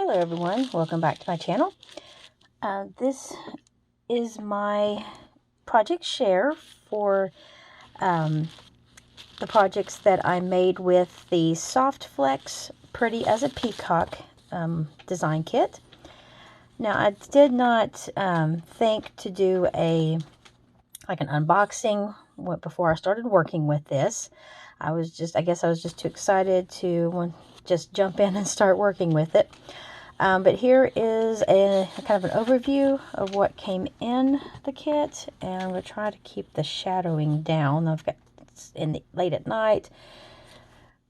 Hello everyone, welcome back to my channel. This is my project share for the projects that I made with the Soft Flex Pretty as a Peacock design kit. Now I did not think to do an unboxing before I started working with this. I guess I was just too excited to just jump in and start working with it. But here is a kind of an overview of what came in the kit, and I'm going to try to keep the shadowing down. It's late at night,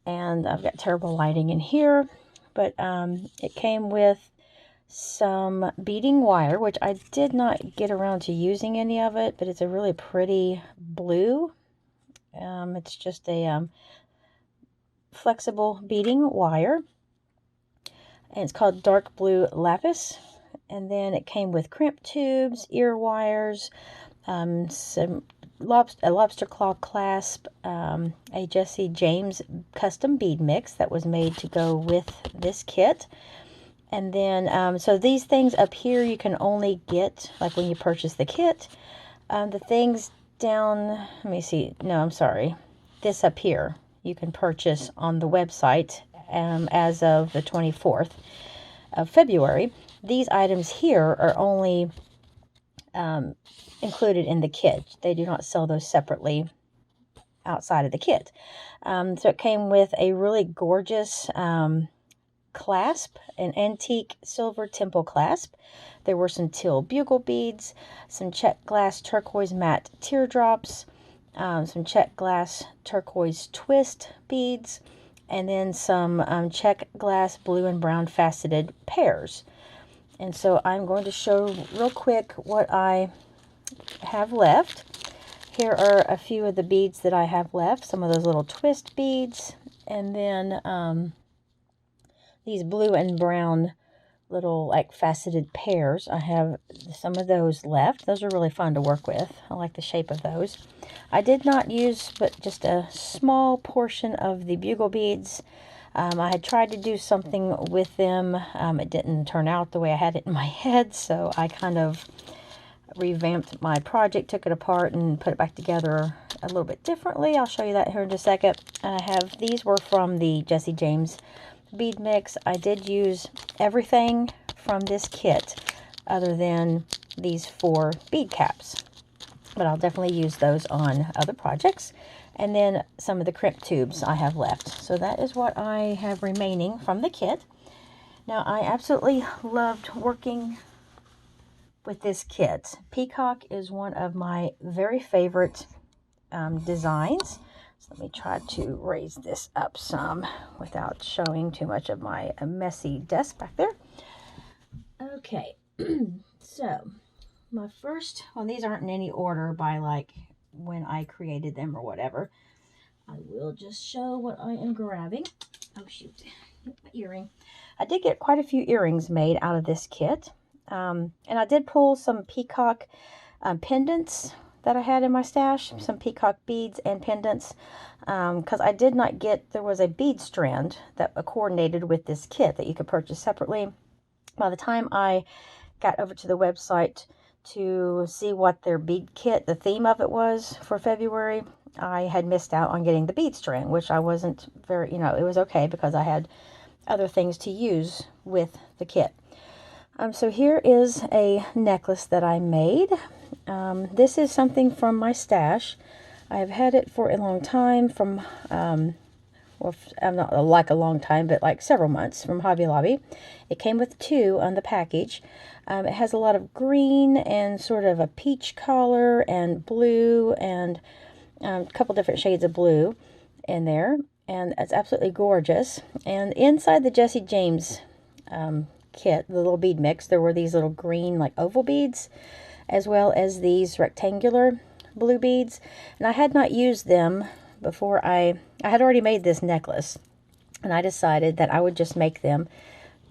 and I've got terrible lighting in here. But it came with some beading wire, which I did not get around to using any of it, but it's a really pretty blue. It's just a flexible beading wire. And it's called Dark Blue Lapis. And then it came with crimp tubes, ear wires, a lobster claw clasp, a Jesse James custom bead mix that was made to go with this kit. And then, so these things up here you can only get, like when you purchase the kit. The things down, let me see, no, I'm sorry. This up here you can purchase on the website as of the 24th of February. These items here are only included in the kit. They do not sell those separately outside of the kit. So it came with a really gorgeous clasp, an antique silver temple clasp. There were some teal bugle beads, some check glass turquoise matte teardrops, some check glass turquoise twist beads, and then some check glass blue and brown faceted pairs. And so I'm going to show real quick what I have left. Here are a few of the beads that I have left, some of those little twist beads, and then these blue and brown little like faceted pairs. I have some of those left. Those are really fun to work with. I like the shape of those. I did not use but just a small portion of the bugle beads. I had tried to do something with them. It didn't turn out the way I had it in my head, so I kind of revamped my project, took it apart and put it back together a little bit differently. I'll show you that here in just a second. These were from the Jesse James bead mix. I did use everything from this kit other than these 4 bead caps, but I'll definitely use those on other projects. And then some of the crimp tubes I have left. So that is what I have remaining from the kit. Now I absolutely loved working with this kit. Peacock is one of my very favorite designs. So let me try to raise this up some without showing too much of my messy desk back there. Okay, so my first, well, these aren't in any order by like when I created them or whatever. I will just show what I am grabbing. Oh shoot, my earring. I did get quite a few earrings made out of this kit. And I did pull some peacock pendants that I had in my stash, some peacock beads and pendants, because I did not get, there was a bead strand that coordinated with this kit that you could purchase separately. By the time I got over to the website to see what their bead kit, the theme of it was for February, I had missed out on getting the bead strand, which I wasn't very, it was okay because I had other things to use with the kit. So here is a necklace that I made. This is something from my stash. I have had it for a long time from, well, I'm not like a long time, but like several months from Hobby Lobby. It came with 2 on the package. It has a lot of green and sort of a peach color and blue and a couple different shades of blue in there. And it's absolutely gorgeous. And inside the Jesse James kit, the little bead mix, there were these little green like oval beads, as well as these rectangular blue beads. And I had not used them before. I had already made this necklace, and I decided that I would just make them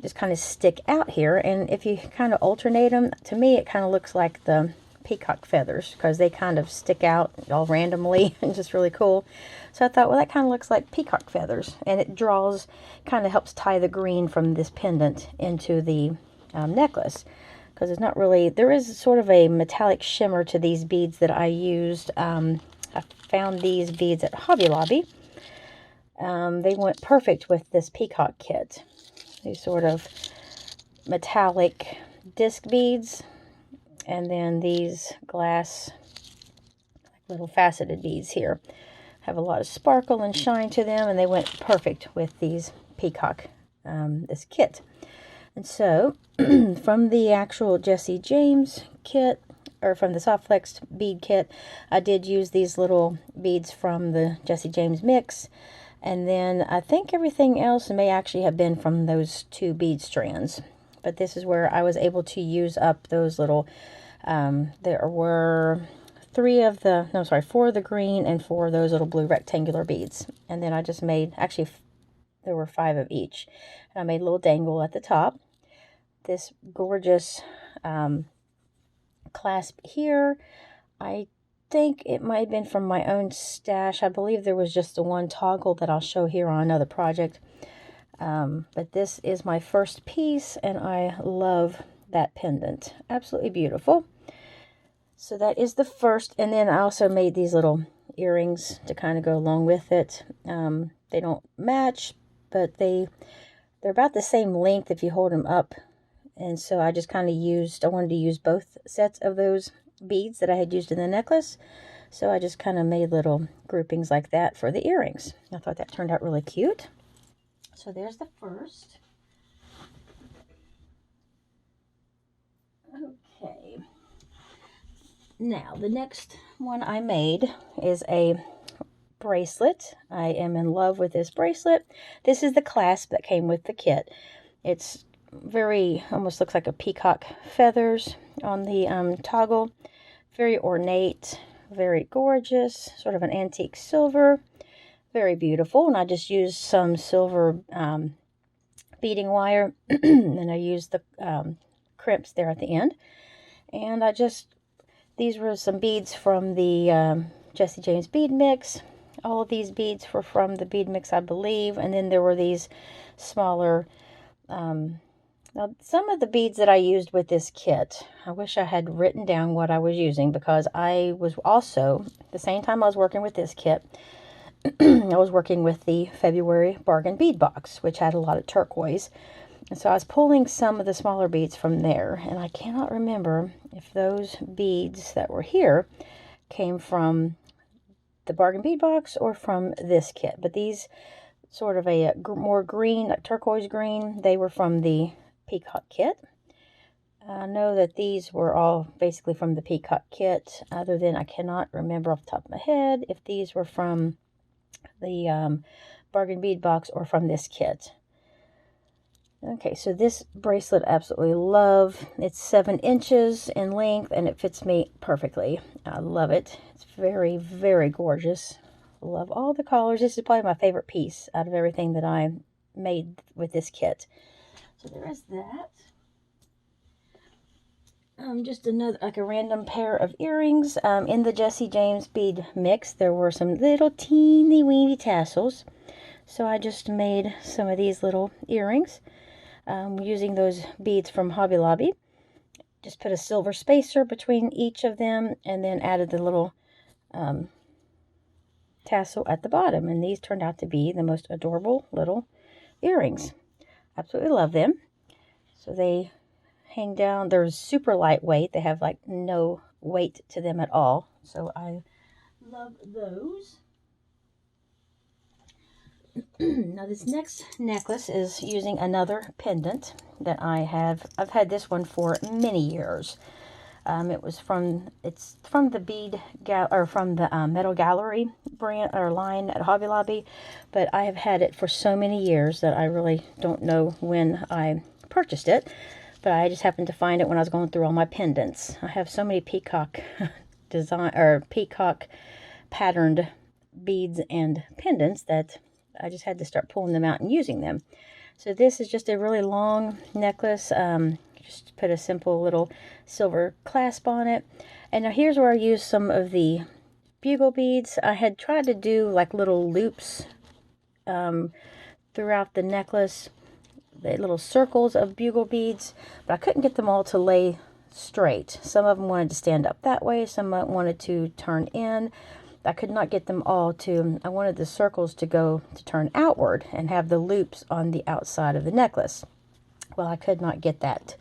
just kind of stick out here. And if you kind of alternate them, to me it kind of looks like the peacock feathers because they kind of stick out all randomly and just really cool. So I thought, well, that kind of looks like peacock feathers, and it draws, kind of helps tie the green from this pendant into the necklace, because it's not really, there is sort of a metallic shimmer to these beads that I used. I found these beads at Hobby Lobby. They went perfect with this peacock kit. These sort of metallic disc beads, and then these glass little faceted beads here have a lot of sparkle and shine to them, and they went perfect with these peacock, this kit. And so from the actual Jesse James kit, or from the Soft Flex bead kit, I did use these little beads from the Jesse James mix. And then I think everything else may actually have been from those 2 bead strands. But this is where I was able to use up those little, there were 4 of the green and 4 of those little blue rectangular beads. And then I just made, actually there were 5 of each. And I made a little dangle at the top. This gorgeous clasp here, I think it might have been from my own stash. I believe there was just the one toggle that I'll show here on another project. But this is my first piece, and I love that pendant. Absolutely beautiful. So that is the first, and then I also made these little earrings to kind of go along with it. They don't match, but they're about the same length if you hold them up. And so I just kind of I wanted to use both sets of those beads that I had used in the necklace. So I just kind of made little groupings like that for the earrings. I thought that turned out really cute. So there's the first. Okay. Now, the next one I made is a bracelet. I am in love with this bracelet. This is the clasp that came with the kit. It's almost looks like a peacock feathers on the toggle. Very ornate, very gorgeous, sort of an antique silver. Very beautiful. And I just used some silver beading wire, and I used the crimps there at the end. And these were some beads from the Jesse James bead mix. All of these beads were from the bead mix, I believe. And then there were these smaller, now some of the beads that I used with this kit, I wish I had written down what I was using, because I was also, the same time I was working with this kit, I was working with the February bargain bead box, which had a lot of turquoise. And so I was pulling some of the smaller beads from there, and I cannot remember if those beads that were here came from the bargain bead box or from this kit. But these sort of a more green, like turquoise green, they were from the Peacock kit. I know that these were all basically from the Peacock kit, other than I cannot remember off the top of my head if these were from the bargain bead box or from this kit. Okay, so this bracelet I absolutely love. It's 7 inches in length, and it fits me perfectly. I love it. It's very, very gorgeous. Love all the colors. This is probably my favorite piece out of everything that I made with this kit. So there is that. Just another, like a random pair of earrings. In the Jesse James bead mix, there were some little teeny weeny tassels. So I just made some of these little earrings using those beads from Hobby Lobby. Just put a silver spacer between each of them, and then added the little tassel at the bottom. And these turned out to be the most adorable little earrings. Absolutely love them. So they hang down. They're super lightweight. They have like no weight to them at all. So I love those. Now this next necklace is using another pendant that I've had this one for many years. It's from the Metal Gallery brand or line at Hobby Lobby, but I have had it for so many years that I really don't know when I purchased it. But I just happened to find it when I was going through all my pendants. I have so many peacock peacock patterned beads and pendants that I just had to start pulling them out and using them. So this is just a really long necklace. Just put a simple little silver clasp on it. And now here's where I used some of the bugle beads. I had tried to do like little loops throughout the necklace, the little circles of bugle beads, but I couldn't get them all to lay straight. Some of them wanted to stand up that way, some wanted to turn in. I could not get them all to, I wanted the circles to turn outward and have the loops on the outside of the necklace. Well, I could not get that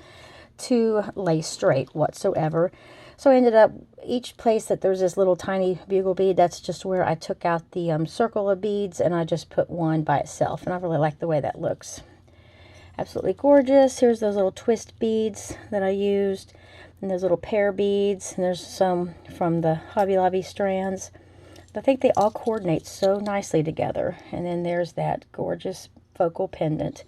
to lay straight whatsoever. So I ended up, each place that there's this little tiny bugle bead, that's just where I took out the circle of beads and I just put one by itself. And I really like the way that looks. Absolutely gorgeous. Here's those little twist beads that I used. And those little pear beads. And there's some from the Hobby Lobby strands. I think they all coordinate so nicely together. And then there's that gorgeous focal pendant.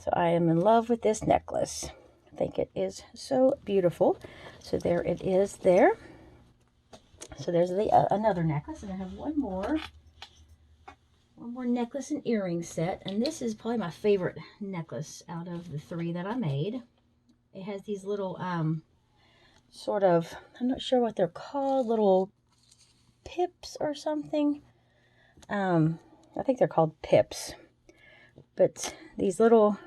So I am in love with this necklace. I think it is so beautiful. So there it is there. So there's the another necklace, and I have one more necklace and earring set, and this is probably my favorite necklace out of the three that I made. It has these little sort of, I'm not sure what they're called, little pips or something. I think they're called pips, but these little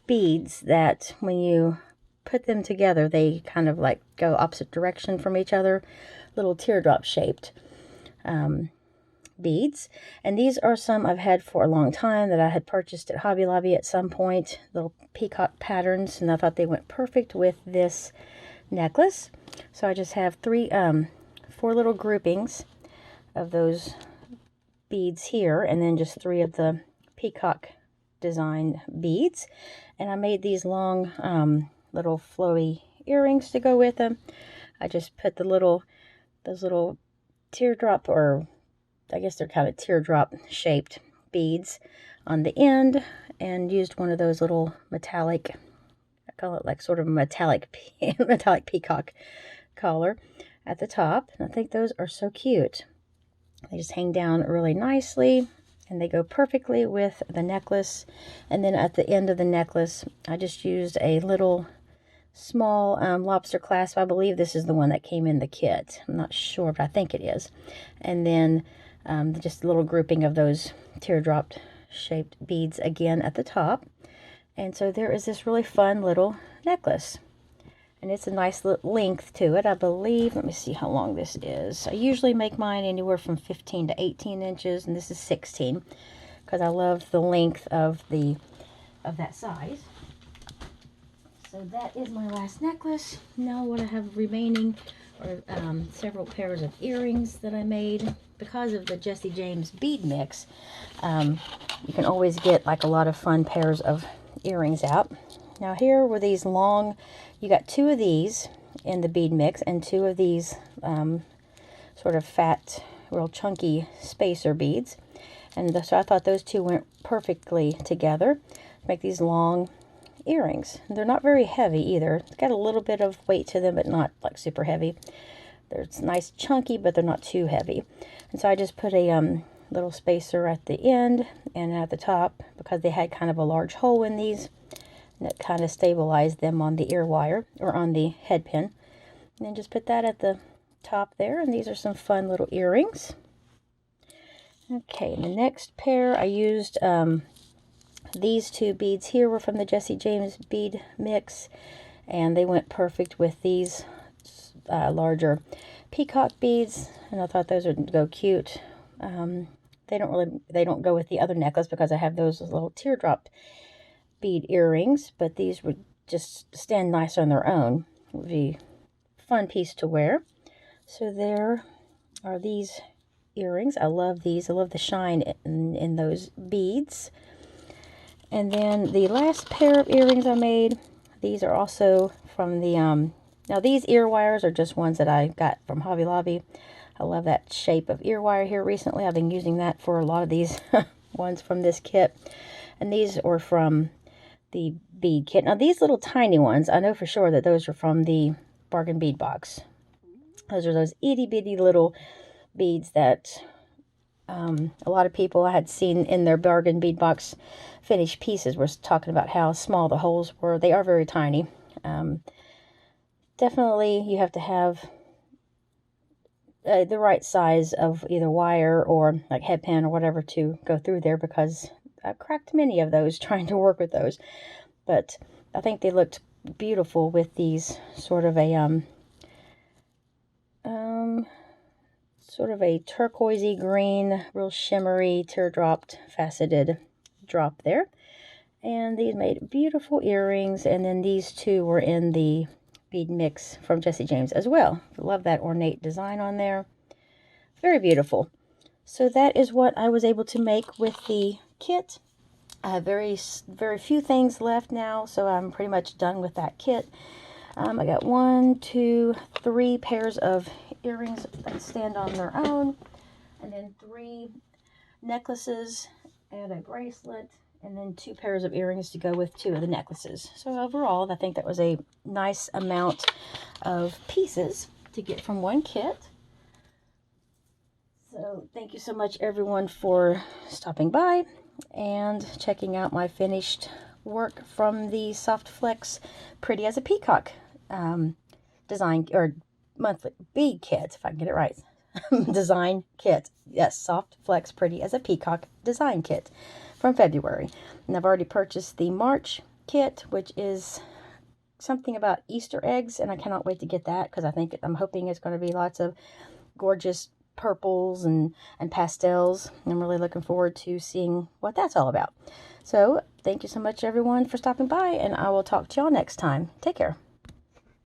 beads that when you put them together, they kind of like go opposite direction from each other, little teardrop shaped beads. And these are some I've had for a long time that I had purchased at Hobby Lobby at some point, little peacock patterns, and I thought they went perfect with this necklace. So I just have four little groupings of those beads here, and then just three of the peacock design beads. And I made these long little flowy earrings to go with them. I just put those little teardrop, or I guess they're kind of teardrop shaped beads on the end, and used one of those little metallic, I call it like sort of a metallic peacock collar at the top. And I think those are so cute. They just hang down really nicely, and they go perfectly with the necklace. And then at the end of the necklace, I just used a little small lobster clasp. I believe this is the one that came in the kit. I'm not sure, but I think it is. And then just a little grouping of those teardrop shaped beads again at the top. And so there is this really fun little necklace. And it's a nice length to it, I believe. Let me see how long this is. I usually make mine anywhere from 15 to 18 inches, and this is 16, because I love the length of that size. So that is my last necklace. Now what I have remaining are several pairs of earrings that I made. Because of the Jesse James bead mix, you can always get like a lot of fun pairs of earrings out. Now here were these long, you got two of these in the bead mix and two of these sort of fat, real chunky spacer beads. And so I thought those two went perfectly together to make these long earrings. They're not very heavy either. It's got a little bit of weight to them, but not like super heavy. They're nice chunky, but they're not too heavy. And so I just put a little spacer at the end and at the top, because they had kind of a large hole in these, and it kind of stabilized them on the ear wire, or on the head pin. And then just put that at the top there, and these are some fun little earrings. Okay, the next pair I used, these two beads here were from the Jesse James bead mix, and they went perfect with these larger peacock beads, and I thought those would go cute. They don't go with the other necklace because I have those little teardrop bead earrings, but these would just stand nice on their own. It would be a fun piece to wear. So there are these earrings. I love these. I love the shine in those beads. And then the last pair of earrings I made, these are also from the, now these ear wires are just ones that I got from Hobby Lobby. I love that shape of ear wire here recently. I've been using that for a lot of these ones from this kit. And these are from the bead kit. Now these little tiny ones, I know for sure that those are from the bargain bead box. Those are those itty bitty little beads that a lot of people I had seen in their bargain bead box finished pieces were talking about how small the holes were. They are very tiny. Definitely you have to have the right size of either wire or like headband or whatever to go through there, because I've cracked many of those trying to work with those. But I think they looked beautiful with these sort of a sort of a turquoisey green, real shimmery, teardropped, faceted drop there. And these made beautiful earrings. And then these two were in the bead mix from Jesse James as well. Love that ornate design on there. Very beautiful. So that is what I was able to make with the kit. I have very few things left now, so I'm pretty much done with that kit. I got 1, 2, 3 pairs of earrings that stand on their own, and then 3 necklaces and a bracelet, and then 2 pairs of earrings to go with 2 of the necklaces. So overall, I think that was a nice amount of pieces to get from one kit. So thank you so much, everyone, for stopping by and checking out my finished work from the Soft Flex Pretty as a Peacock design, or monthly bead kit, if I can get it right. Design kit. Yes, Soft Flex Pretty as a Peacock design kit from February. And I've already purchased the March kit, which is something about Easter eggs, and I cannot wait to get that, because I'm hoping it's going to be lots of gorgeous purples and pastels. I'm really looking forward to seeing what that's all about. So thank you so much, everyone, for stopping by, and I will talk to y'all next time. Take care.